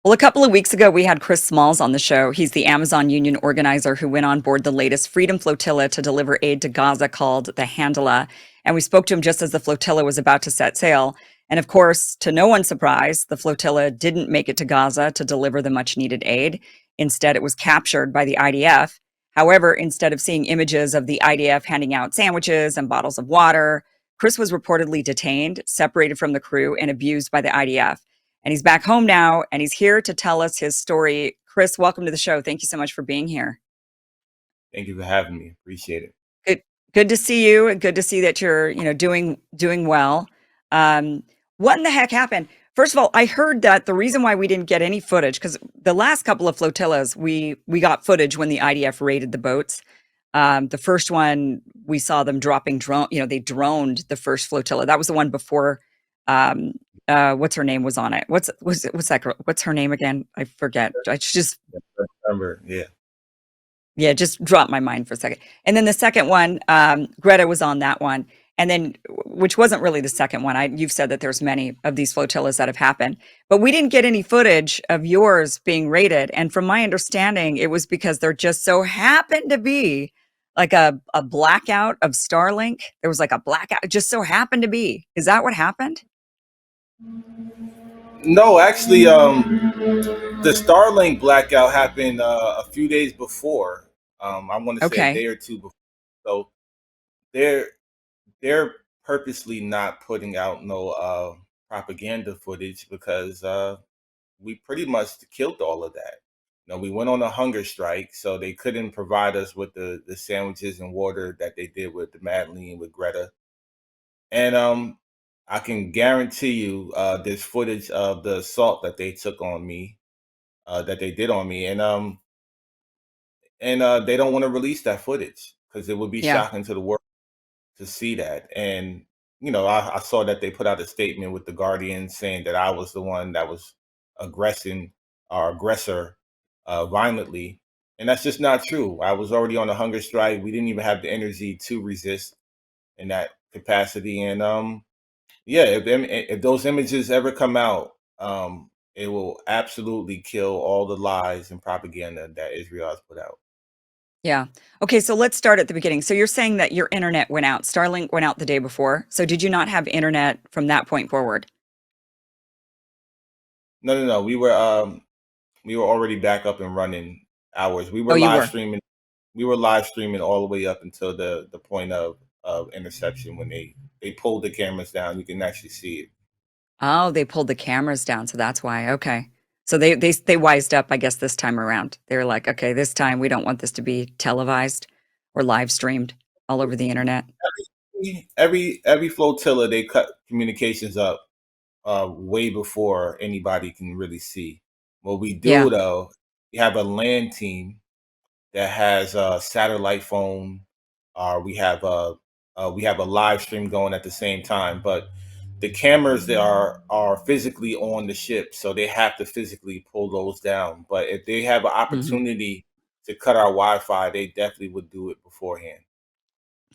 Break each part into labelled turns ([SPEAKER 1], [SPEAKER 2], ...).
[SPEAKER 1] Well, a couple of weeks ago, we had Chris Smalls on the show. He's the Amazon union organizer who went on board the latest Freedom Flotilla to deliver aid to Gaza called the Handala. And we spoke to him just as the flotilla was about to set sail. And of course, to no one's surprise, the flotilla didn't make it to Gaza to deliver the much needed aid. Instead, it was captured by the IDF. However, instead of seeing images of the IDF handing out sandwiches and bottles of water, Chris was reportedly detained, separated from the crew, and abused by the IDF. And he's back home now, and he's here to tell us his story. Chris, welcome to the show. Thank you so much for being here.
[SPEAKER 2] Thank you for having me. Appreciate it.
[SPEAKER 1] Good, good to see you, and good to see that you're, doing well. Um, what in the heck happened? First of all, I heard that the reason why we didn't get any footage, because the last couple of flotillas, we got footage when the IDF raided the boats. The first one, we saw them dropping drone. They droned the first flotilla. That was the one before. Um, what's her name was on it? What's that girl? What's her name again? I forget. I just
[SPEAKER 2] Remember, yeah.
[SPEAKER 1] Yeah, just dropped my mind for a second. And then the second one, Greta was on that one. And then, which wasn't really the second one. You've said that there's many of these flotillas that have happened, but we didn't get any footage of yours being raided. And from my understanding, it was because there just so happened to be like a blackout of Starlink. There was like a blackout. It just so happened to be. Is that what happened?
[SPEAKER 2] No, actually, the Starlink blackout happened a few days before. I want to say a
[SPEAKER 1] Okay.
[SPEAKER 2] day or two before. So they're they're purposely not putting out no propaganda footage because we pretty much killed all of that. We went on a hunger strike, so they couldn't provide us with the sandwiches and water that they did with the Madeline with Greta. And I can guarantee you, there's footage of the assault that they took on me, that they did on me, and they don't want to release that footage because it would be
[SPEAKER 1] Yeah.
[SPEAKER 2] shocking to the world to see that. And I saw that they put out a statement with the Guardian saying that I was the one that was aggressing or aggressor violently, and that's just not true. I was already on a hunger strike. We didn't even have the energy to resist in that capacity, and yeah, if those images ever come out, it will absolutely kill all the lies and propaganda that Israel has put out.
[SPEAKER 1] Yeah. Okay, so let's start at the beginning. So you're saying that your internet went out. Starlink went out the day before. So did you not have internet from that point forward?
[SPEAKER 2] No, no, no. We were already back up and running hours. We
[SPEAKER 1] Oh,
[SPEAKER 2] were
[SPEAKER 1] you
[SPEAKER 2] live
[SPEAKER 1] were.
[SPEAKER 2] streaming. We were live streaming all the way up until the point of interception when they pulled the cameras down. You can actually see it.
[SPEAKER 1] Oh, they pulled the cameras down, so that's why. Okay. So they wised up, I guess, this time around. They were like, okay, this time we don't want this to be televised or live streamed all over the internet.
[SPEAKER 2] Every flotilla they cut communications up way before anybody can really see. What we
[SPEAKER 1] Yeah.
[SPEAKER 2] do though, we have a land team that has a satellite phone. We have a live stream going at the same time, but the cameras that are physically on the ship, so they have to physically pull those down. But if they have an
[SPEAKER 1] Hmm.
[SPEAKER 2] opportunity to cut our Wi-Fi, they definitely would do it beforehand.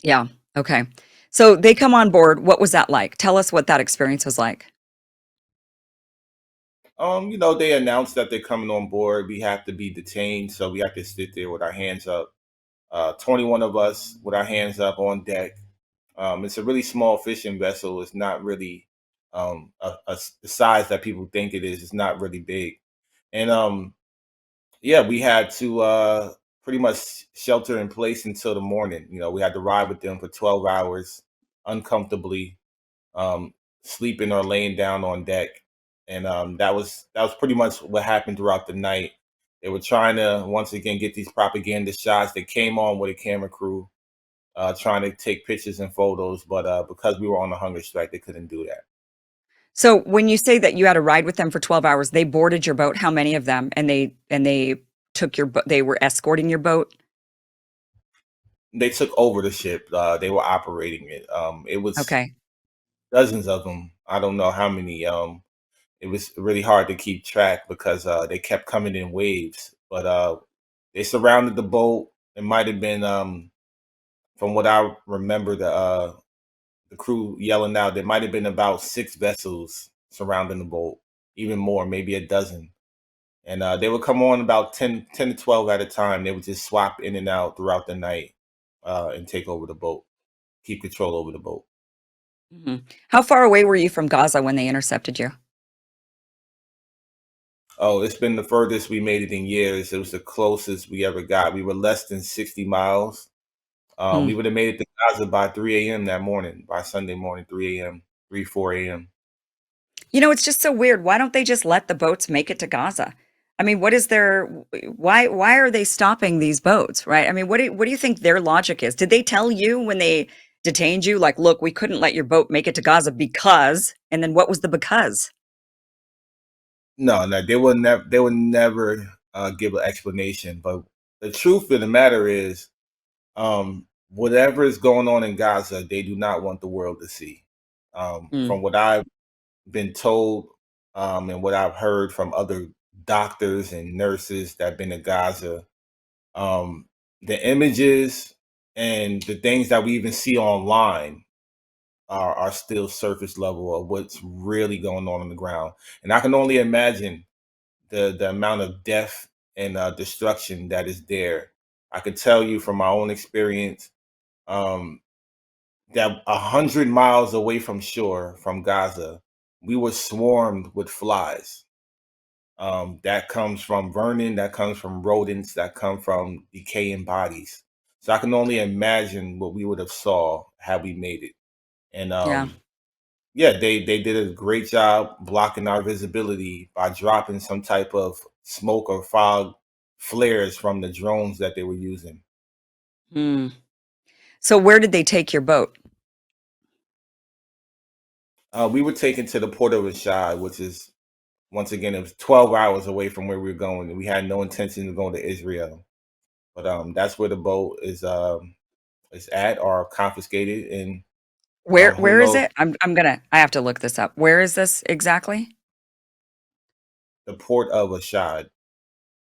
[SPEAKER 1] Yeah. Okay. So they come on board. What was that like? Tell us what that experience was like.
[SPEAKER 2] They announced that they're coming on board. We have to be detained, so we have to sit there with our hands up. 21 of us with our hands up on deck. It's a really small fishing vessel. It's not really the size that people think it is. It's not really big. And yeah, we had to pretty much shelter in place until the morning. We had to ride with them for 12 hours uncomfortably, um, sleeping or laying down on deck. And that was pretty much what happened throughout the night. They were trying to once again get these propaganda shots. They came on with a camera crew, trying to take pictures and photos, but because we were on a hunger strike, they couldn't do that.
[SPEAKER 1] So when you say that you had a ride with them for 12 hours, they boarded your boat. How many of them? And they took your boat. They were escorting your boat.
[SPEAKER 2] They took over the ship. They were operating it. It was
[SPEAKER 1] Okay.
[SPEAKER 2] dozens of them. I don't know how many. It was really hard to keep track because they kept coming in waves. But they surrounded the boat. It might have been, from what I remember, the crew yelling out. There might have been about 6 vessels surrounding the boat, even more, maybe a dozen. and they would come on about 10 to 12 at a time. They would just swap in and out throughout the night, and take over the boat, keep control over the boat.
[SPEAKER 1] Mhm. How far away were you from Gaza when they intercepted you?
[SPEAKER 2] Oh, it's been the furthest we made it in years. It was the closest we ever got. We were less than 60 miles.
[SPEAKER 1] Hmm.
[SPEAKER 2] We would have made it to Gaza by 3 a.m. that morning, by Sunday morning, 3 a.m., 3, 4 a.m.
[SPEAKER 1] It's just so weird. Why don't they just let the boats make it to Gaza? I mean, what is their why are they stopping these boats, right? I mean, what do you think their logic is? Did they tell you when they detained you, like, look, we couldn't let your boat make it to Gaza because, and then what was the because?
[SPEAKER 2] No, no, they would never give an explanation. But the truth of the matter is, whatever is going on in Gaza, they do not want the world to see.
[SPEAKER 1] Mm,
[SPEAKER 2] From what I've been told, and what I've heard from other doctors and nurses that have been in Gaza, um, the images and the things that we even see online are still surface level of what's really going on the ground. And I can only imagine the amount of death and destruction that is there. I can tell you from my own experience, um, that 100 miles away from shore, from Gaza, we were swarmed with flies. That comes from vermin, that comes from rodents, that come from decaying bodies. So I can only imagine what we would have saw had we made it. And
[SPEAKER 1] yeah.
[SPEAKER 2] yeah, they did a great job blocking our visibility by dropping some type of smoke or fog flares from the drones that they were using.
[SPEAKER 1] Mm. So where did they take your boat?
[SPEAKER 2] We were taken to the port of Rashad, which is, once again, it was 12 hours away from where we were going, and we had no intention of going to Israel. But that's where the boat is at, or confiscated, and who
[SPEAKER 1] Where is
[SPEAKER 2] knows,
[SPEAKER 1] it? I have to look this up. Where is this exactly?
[SPEAKER 2] the port of Rashad.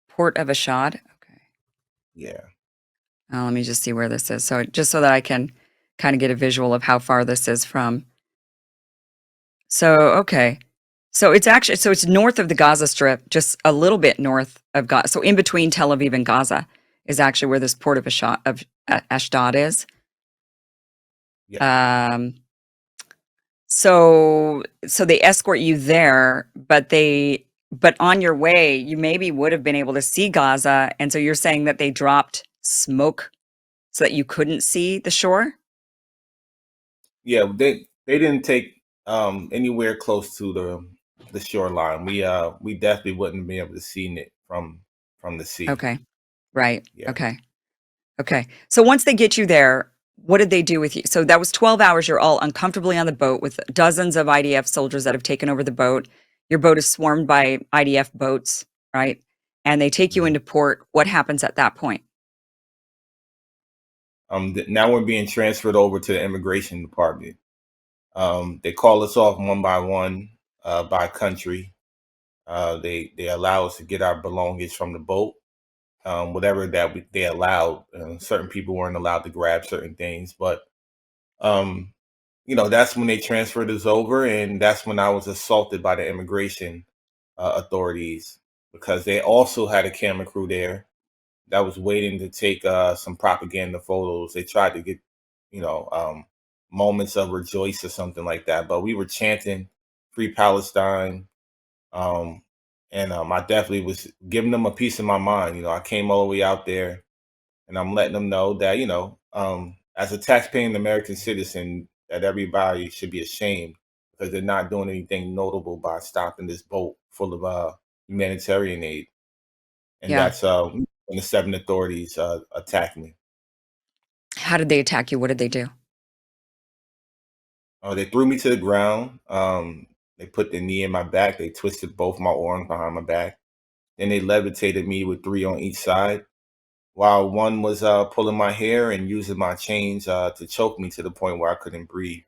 [SPEAKER 1] Port of Ashad? Okay.
[SPEAKER 2] Yeah.
[SPEAKER 1] Let me just see where this is. So just so that I can kind of get a visual of how far this is from. So, okay. So it's north of the Gaza Strip, just a little bit north of Gaza. So in between Tel Aviv and Gaza is actually where this port of Ashdod is.
[SPEAKER 2] Yeah.
[SPEAKER 1] Um, so they escort you there, but on your way, you maybe would have been able to see Gaza, and so you're saying that they dropped smoke so that you couldn't see the shore?
[SPEAKER 2] Yeah, they didn't take anywhere close to the shoreline. We definitely wouldn't be able to see it from the sea.
[SPEAKER 1] Okay. Right.
[SPEAKER 2] Yeah.
[SPEAKER 1] Okay. Okay. So once they get you there, what did they do with you? So that was 12 hours. You're all uncomfortably on the boat with dozens of IDF soldiers that have taken over the boat. Your boat is swarmed by IDF boats, right? And they take you
[SPEAKER 2] Mhm.
[SPEAKER 1] into port. What happens at that point?
[SPEAKER 2] Now we're being transferred over to the immigration department. They call us off one by one, by country. They allow us to get our belongings from the boat, whatever that they allowed. Certain people weren't allowed to grab certain things, but um, that's when they transferred us over, and that's when I was assaulted by the immigration authorities, because they also had a camera crew there that was waiting to take some propaganda photos. They tried to get, you know, um, moments of rejoice or something like that, but we were chanting "Free Palestine," um, and I definitely was giving them a piece of my mind. I came all the way out there, and I'm letting them know that, as a taxpaying American citizen, that everybody should be ashamed because they're not doing anything notable by stopping this boat full of humanitarian aid. And
[SPEAKER 1] Yeah.
[SPEAKER 2] that's when the seven authorities attacked me.
[SPEAKER 1] How did they attack you? What did they do?
[SPEAKER 2] They threw me to the ground. They put their knee in my back. They twisted both my arms behind my back. Then they levitated me with three on each side, while one was pulling my hair and using my chains to choke me to the point where I couldn't breathe.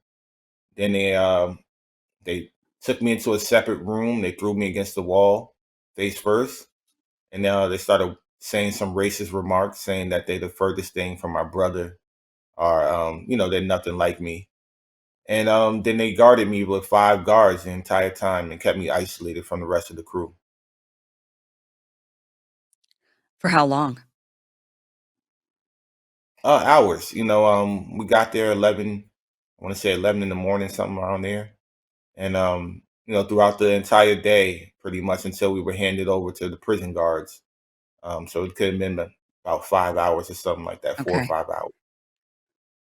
[SPEAKER 2] Then they took me into a separate room. They threw me against the wall, face first, and they started saying some racist remarks, saying that they're the furthest thing from my brother, or they're nothing like me. And then they guarded me with five guards the entire time and kept me isolated from the rest of the crew.
[SPEAKER 1] For how long?
[SPEAKER 2] Hours. We got there 11. I want to say 11 in the morning, something around there, and throughout the entire day, pretty much until we were handed over to the prison guards. So it could have been about 5 hours or something like that, 4 or 5 hours.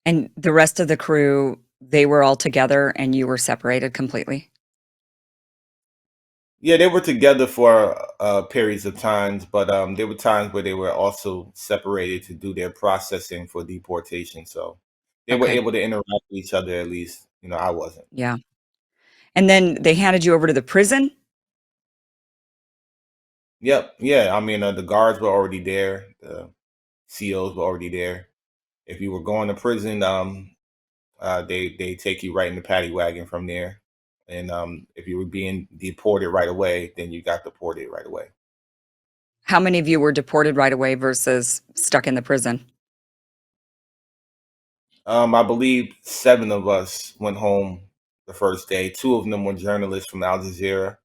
[SPEAKER 1] And the rest of the crew, they were all together and you were separated completely?
[SPEAKER 2] Yeah, they were together for periods of times, but there were times where they were also separated to do their processing for deportation. So they were
[SPEAKER 1] Okay.
[SPEAKER 2] able to interact with each other at least. I wasn't.
[SPEAKER 1] Yeah. And then they handed you over to the prison?
[SPEAKER 2] Yep. Yeah. I mean, the guards were already there. The COs were already there. If you were going to prison, they take you right in the paddy wagon from there. And if you were being deported right away, then you got deported right away.
[SPEAKER 1] How many of you were deported right away versus stuck in the prison?
[SPEAKER 2] I believe 7 of us went home the first day. 2 of them were journalists from Al Jazeera,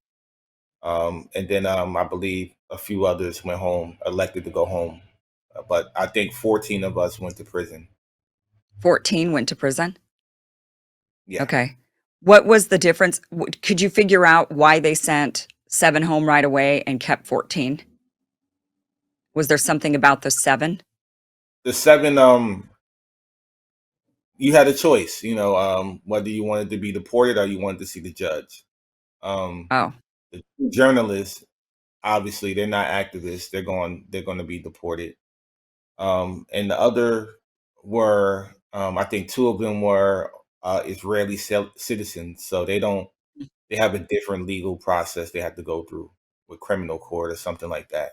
[SPEAKER 2] and then I believe a few others went home, elected to go home. But I think 14 of us went to prison.
[SPEAKER 1] 14 went to prison?
[SPEAKER 2] Yeah,
[SPEAKER 1] Okay. What was the difference? Could you figure out why they sent 7 home right away and kept 14? Was there something about the 7?
[SPEAKER 2] the 7. You had a choice, whether you wanted to be deported or you wanted to see the judge. Um,
[SPEAKER 1] Oh,
[SPEAKER 2] the 2 journalists, obviously, they're not activists. They're going to be deported. And the other were, I think 2 of them were Israeli citizens, so they have a different legal process they have to go through with criminal court or something like that.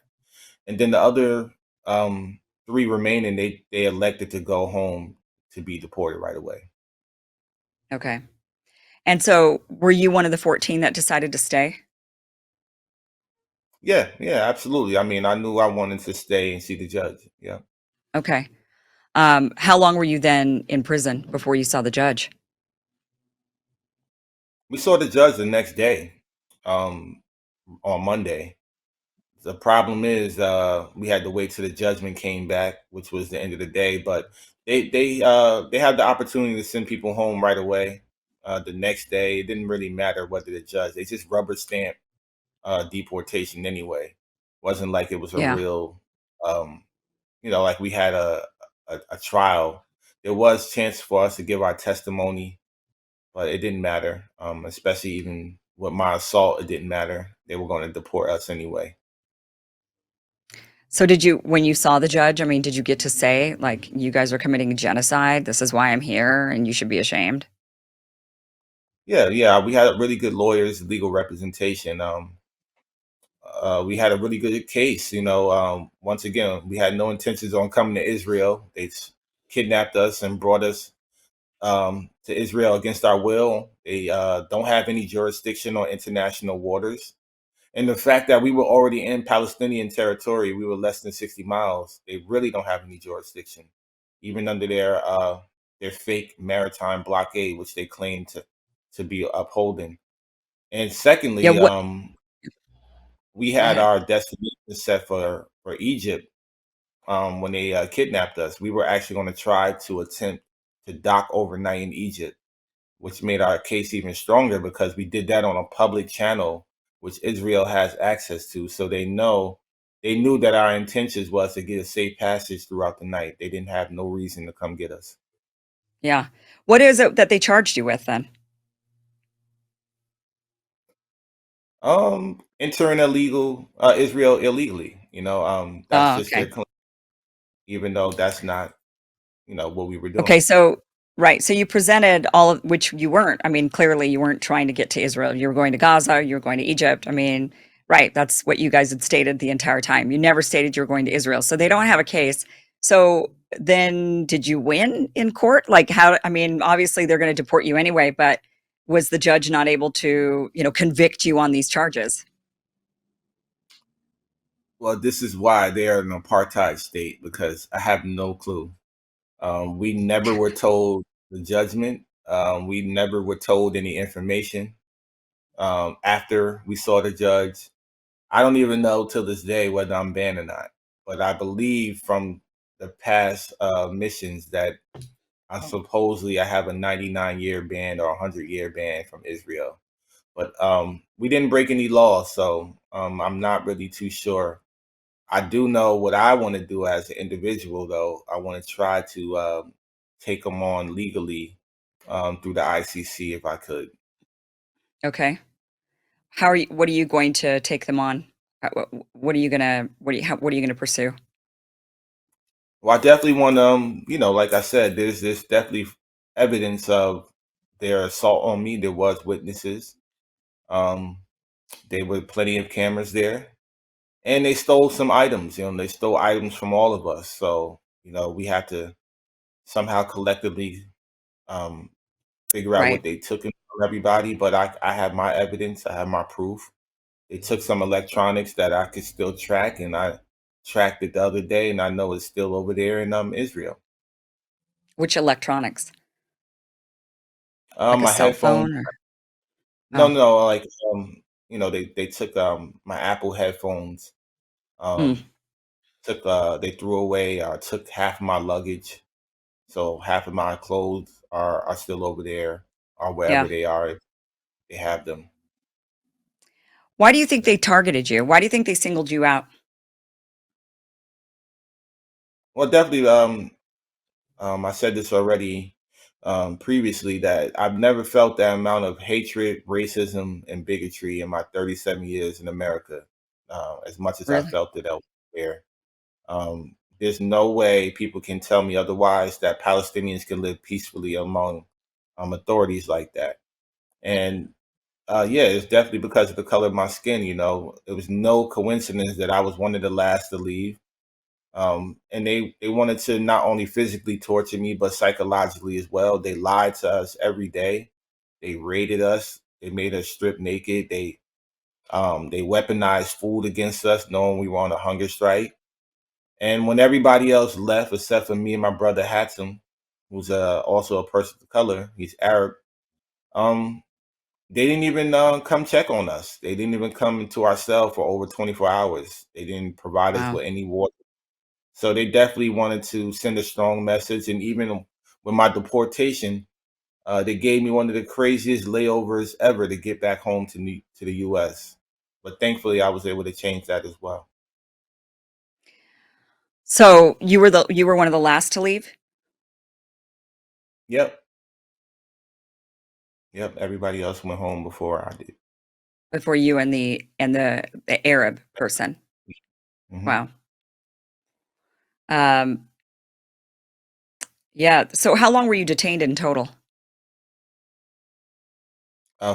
[SPEAKER 2] And then the other 3 remaining, they elected to go home to be deported right away.
[SPEAKER 1] okay. And so were you one of the 14 that decided to stay?
[SPEAKER 2] Yeah, yeah, absolutely. I mean, I knew I wanted to stay and see the judge. Yeah,
[SPEAKER 1] Okay. How long were you then in prison before you saw the judge?
[SPEAKER 2] we saw the judge the next day, um, on Monday. The problem is, we had to wait till the judgment came back, which was the end of the day. But they had the opportunity to send people home right away. The next day, it didn't really matter whether the judge, they just rubber stamped deportation anyway. Wasn't like it was a
[SPEAKER 1] Yeah.
[SPEAKER 2] real, um, like we had a trial. There was chance for us to give our testimony, but it didn't matter. Especially even with my assault, it didn't matter. They were going to deport us anyway.
[SPEAKER 1] So did you when you saw the judge, I mean, did you get to say, like, "You guys are committing genocide. This is why I'm here, and you should be ashamed"?
[SPEAKER 2] Yeah, yeah, we had really good lawyers, legal representation. We had a really good case. Once again, we had no intentions on coming to Israel. Kidnapped us and brought us to Israel against our will. They don't have any jurisdiction on international waters. And the fact that we were already in Palestinian territory, we were less than 60 miles. They really don't have any jurisdiction, even under their fake maritime blockade, which they claim to be upholding. And
[SPEAKER 1] Yeah,
[SPEAKER 2] secondly,
[SPEAKER 1] what
[SPEAKER 2] we
[SPEAKER 1] Go
[SPEAKER 2] had
[SPEAKER 1] ahead.
[SPEAKER 2] our destination set for Egypt. When they kidnapped us, we were actually going to try to attempt to dock overnight in Egypt, which made our case even stronger because we did that on a public channel, which Israel has access to. So they knew that our intentions was to get a safe passage throughout the night. They didn't have no reason to come get us.
[SPEAKER 1] Yeah. What is it that they charged you with then?
[SPEAKER 2] Entering Israel illegally. That's
[SPEAKER 1] Oh,
[SPEAKER 2] just their
[SPEAKER 1] okay.
[SPEAKER 2] claim, even though that's not what we were
[SPEAKER 1] Okay,
[SPEAKER 2] doing.
[SPEAKER 1] so right, so you presented all of which you weren't. I mean, clearly you weren't trying to get to Israel. You were going to Gaza, you were going to Egypt. I mean, right, that's what you guys had stated the entire time. You never stated you were going to Israel. So they don't have a case. So then did you win in court? Like how I mean, obviously they're going to deport you anyway, but was the judge not able to, convict you on these charges?
[SPEAKER 2] Well, this is why they are an apartheid state because I have no clue. We never were told the judgment. We never were told any information after we saw the judge. I don't even know till this day whether I'm banned or not. but I believe from the past missions that I have a 99-year ban or a 100-year ban from Israel. But we didn't break any laws, so I'm not really too sure. I do know what I want to do as an individual, though. I want to try to take them on legally through the ICC if I could.
[SPEAKER 1] Okay. How are you what are you going to take them on? What are you gonna what are you gonna pursue?
[SPEAKER 2] Well, I definitely want like I said, there's definitely evidence of their assault on me. There was witnesses. Um, there were plenty of cameras there, and they stole some items. They stole items from all of us. So we have to somehow collectively um, figure out what
[SPEAKER 1] Right.
[SPEAKER 2] they took from everybody. But I have my evidence. I have my proof. They took some electronics that I could still track, and I tracked it the other day, and I know it's still over there in Israel.
[SPEAKER 1] Which electronics? Like a
[SPEAKER 2] My
[SPEAKER 1] cell
[SPEAKER 2] headphones.
[SPEAKER 1] phone or
[SPEAKER 2] No,
[SPEAKER 1] oh,
[SPEAKER 2] no, like they took my Apple headphones.
[SPEAKER 1] mm,
[SPEAKER 2] Um, they threw away. Took half of my luggage, so half of my clothes are still over there or
[SPEAKER 1] yeah.
[SPEAKER 2] wherever they are. If they have them.
[SPEAKER 1] Why do you think they targeted you? Why do you think they singled you out?
[SPEAKER 2] Well, definitely. I said this already previously that I've never felt that amount of hatred, racism, and bigotry in my 37 years in America, as much as I
[SPEAKER 1] Really?
[SPEAKER 2] felt it elsewhere. There's no way people can tell me otherwise that Palestinians can live peacefully among authorities like that. And yeah, it's definitely because of the color of my skin. It was no coincidence that I was one of the last to leave. And they wanted to not only physically torture me but psychologically as well. They lied to us every day. They raided us. They made us strip naked. They weaponized food against us, knowing we were on a hunger strike. And when everybody else left, except for me and my brother Hatem, who's also a person of color, he's Arab. Um, they didn't even come check on us. They didn't even come into our cell for over 24 hours. They didn't provide us
[SPEAKER 1] Wow.
[SPEAKER 2] with any water. So they definitely wanted to send a strong message. And even with my deportation, they gave me one of the craziest layovers ever to get back home to the U.S. But thankfully, I was able to change that as well.
[SPEAKER 1] So you were one of the last to leave
[SPEAKER 2] Yep, yep. Everybody else went home before I did.
[SPEAKER 1] before you and the Arab person.
[SPEAKER 2] Hmm.
[SPEAKER 1] Wow. Um, yeah. So how long were you detained in total?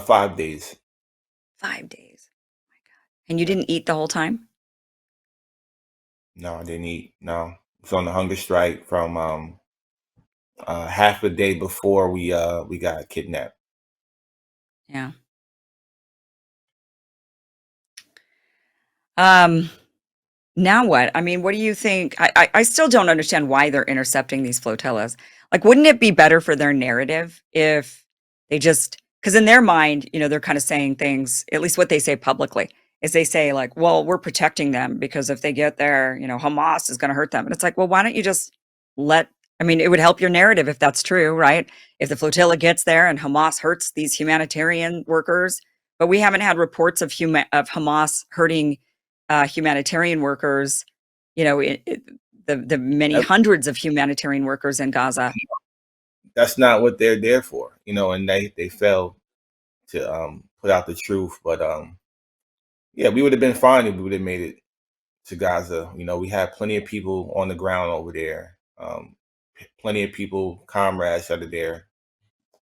[SPEAKER 2] 5 days.
[SPEAKER 1] 5 days. And you
[SPEAKER 2] Yep.
[SPEAKER 1] didn't eat the whole time?
[SPEAKER 2] No, I didn't eat. No, I was on the hunger strike from half a day before we got kidnapped.
[SPEAKER 1] Yeah. Um, Now what? I mean, what do you think? I still don't understand why they're intercepting these flotillas. Like, wouldn't it be better for their narrative if they just, because in their mind, they're kind of saying things, at least what they say publicly, is they say, like, well, we're protecting them because if they get there, Hamas is going to hurt them. And it's like, well, why don't you just let, I mean, it would help your narrative if that's true, right? If the flotilla gets there and Hamas hurts these humanitarian workers, but we haven't had reports of Hamas hurting humanitarian workers, the many
[SPEAKER 2] That-
[SPEAKER 1] hundreds of humanitarian workers in Gaza.
[SPEAKER 2] That's not what they're there for, and they failed to put out the truth. But yeah, we would have been fine if we would have made it to Gaza. We had plenty of people on the ground over there. Plenty of people, comrades that are there.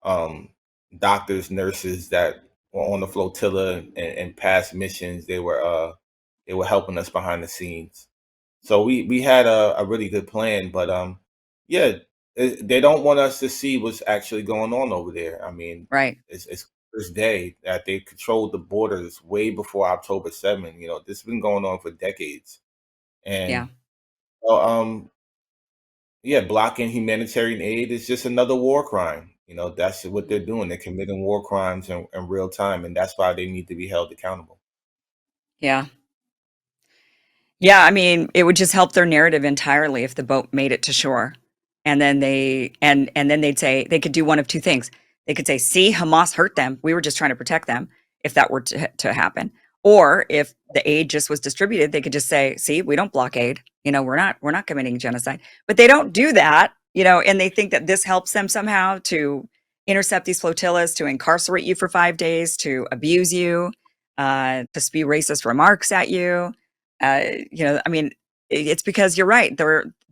[SPEAKER 2] Um, Doctors, nurses that were on the flotilla and past missions. They were helping us behind the scenes. So we had a really good plan, but yeah, they don't want us to see what's actually going on over there. I mean,
[SPEAKER 1] Right.
[SPEAKER 2] it's first day that they controlled the borders way before October 7. This has been going on for decades,
[SPEAKER 1] Yeah.
[SPEAKER 2] and yeah, blocking humanitarian aid is just another war crime. That's what they're doing. They're committing war crimes in real time, and that's why they need to be held accountable.
[SPEAKER 1] Yeah. Yeah, I mean, it would just help their narrative entirely if the boat made it to shore. And then then they'd say they could do one of two things. They could say, "See, Hamas hurt them. We were just trying to protect them," if that were to happen. Or if the aid just was distributed, they could just say, "See, we don't blockade. We're not committing genocide." But they don't do that, and they think that this helps them somehow to intercept these flotillas, to incarcerate you for 5 days, to abuse you, to spew racist remarks at you. I mean, it's because you're right.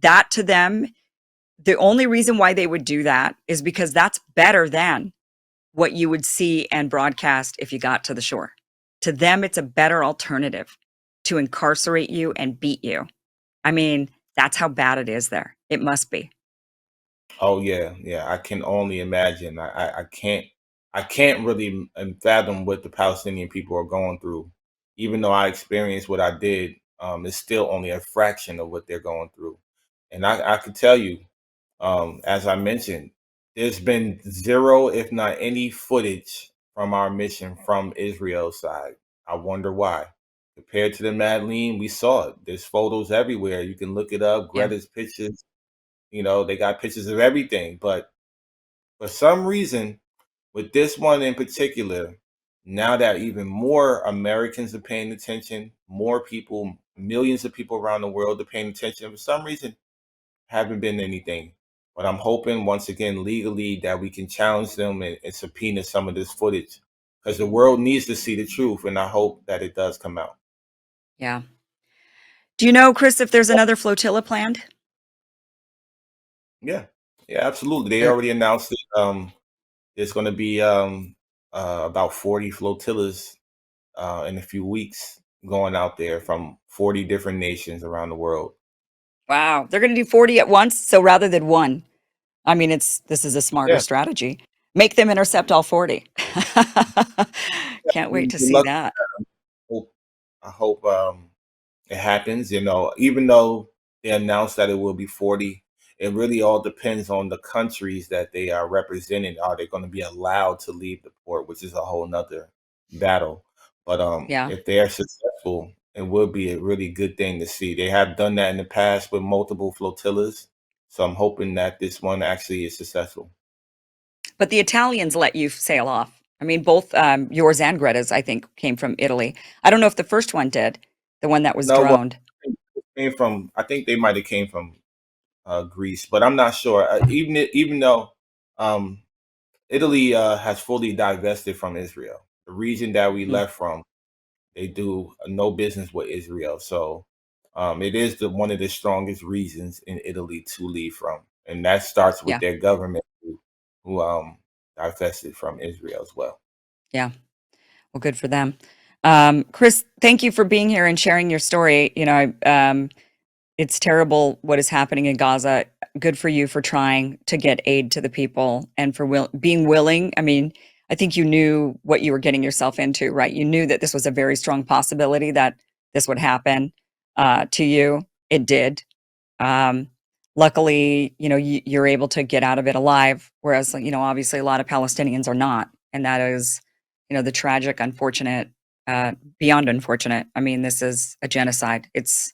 [SPEAKER 1] That to them, the only reason why they would do that is because that's better than what you would see and broadcast if you got to the shore. To them, it's a better alternative to incarcerate you and beat you. I mean, that's how bad it is there. It must be.
[SPEAKER 2] Oh yeah, yeah. I can only imagine. I can't really fathom what the Palestinian people are going through. Even though I experienced what I did, it's still only a fraction of what they're going through. And I can tell you, as I mentioned, there's been zero, if not any, footage from our mission from Israel's side. I wonder why. Compared to the Madeleine, we saw it. There's photos everywhere. You can look it up.
[SPEAKER 1] Yeah.
[SPEAKER 2] Greta's pictures. They got pictures of everything. But for some reason, with this one in particular, now that even more Americans are paying attention, more people, millions of people around the world are paying attention. For some reason, haven't been anything. But I'm hoping once again legally that we can challenge them and subpoena some of this footage because the world needs to see the truth, and I hope that it does come out.
[SPEAKER 1] Yeah. Do you know, Chris, if there's another flotilla planned?
[SPEAKER 2] Yeah, yeah, absolutely. They
[SPEAKER 1] There.
[SPEAKER 2] already announced it. There's going to be about 40 flotillas in a few weeks going out there from 40 different nations around the world.
[SPEAKER 1] Wow. They're going to do 40 at once. So rather than one, I mean, this is a smarter
[SPEAKER 2] Yeah,
[SPEAKER 1] strategy. Make them intercept all 40. Can't wait to
[SPEAKER 2] we're
[SPEAKER 1] see
[SPEAKER 2] lucky.
[SPEAKER 1] that.
[SPEAKER 2] Hope, I hope it happens. Even though they announced that it will be 40, it really all depends on the countries that they are representing. Are they going to be allowed to leave the port, which is a whole nother battle. But
[SPEAKER 1] Yeah.
[SPEAKER 2] if they are successful, it will be a really good thing to see. They have done that in the past with multiple flotillas, so I'm hoping that this one actually is successful.
[SPEAKER 1] But the Italians let you sail off. I mean, both yours and Greta's, I think, came from Italy. I don't know if the first one did, the one that was
[SPEAKER 2] No, well,
[SPEAKER 1] droned.
[SPEAKER 2] came from. I think they might have came from Greece, but I'm not sure. Even though um, Italy has fully divested from Israel, the region that we
[SPEAKER 1] Hmm.
[SPEAKER 2] left from, they do no business with Israel. So it is one of the strongest regions in Italy to leave from, and that starts with
[SPEAKER 1] Yeah.
[SPEAKER 2] their government who divested from Israel as well.
[SPEAKER 1] Yeah. Well, good for them. Chris, thank you for being here and sharing your story. It's terrible what is happening in Gaza. Good for you for trying to get aid to the people and for being willing. I mean, I think you knew what you were getting yourself into, right? You knew that this was a very strong possibility that this would happen to you. It did. Um, Luckily, you're able to get out of it alive, whereas, obviously a lot of Palestinians are not, and that is, the tragic, unfortunate, beyond unfortunate. I mean, this is a genocide. It's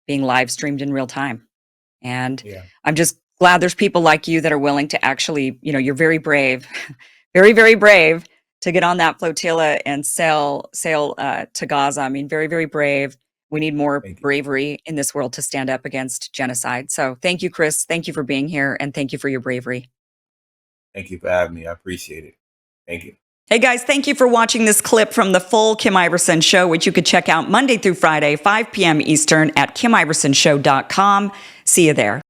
[SPEAKER 1] being live streamed in real time. And
[SPEAKER 2] Yeah,
[SPEAKER 1] I'm just glad there's people like you that are willing to actually, you're very brave, very, very brave to get on that flotilla and sail to Gaza. I mean, very, very brave. We need more
[SPEAKER 2] thank you,
[SPEAKER 1] bravery in this world to stand up against genocide. So thank you, Chris. Thank you for being here and thank you for your bravery.
[SPEAKER 2] thank you for having me. I appreciate it. Thank you.
[SPEAKER 1] Hey guys, thank you for watching this clip from the full Kim Iverson Show, which you could check out Monday through Friday, 5 p.m. Eastern at KimIversonShow.com. See you there.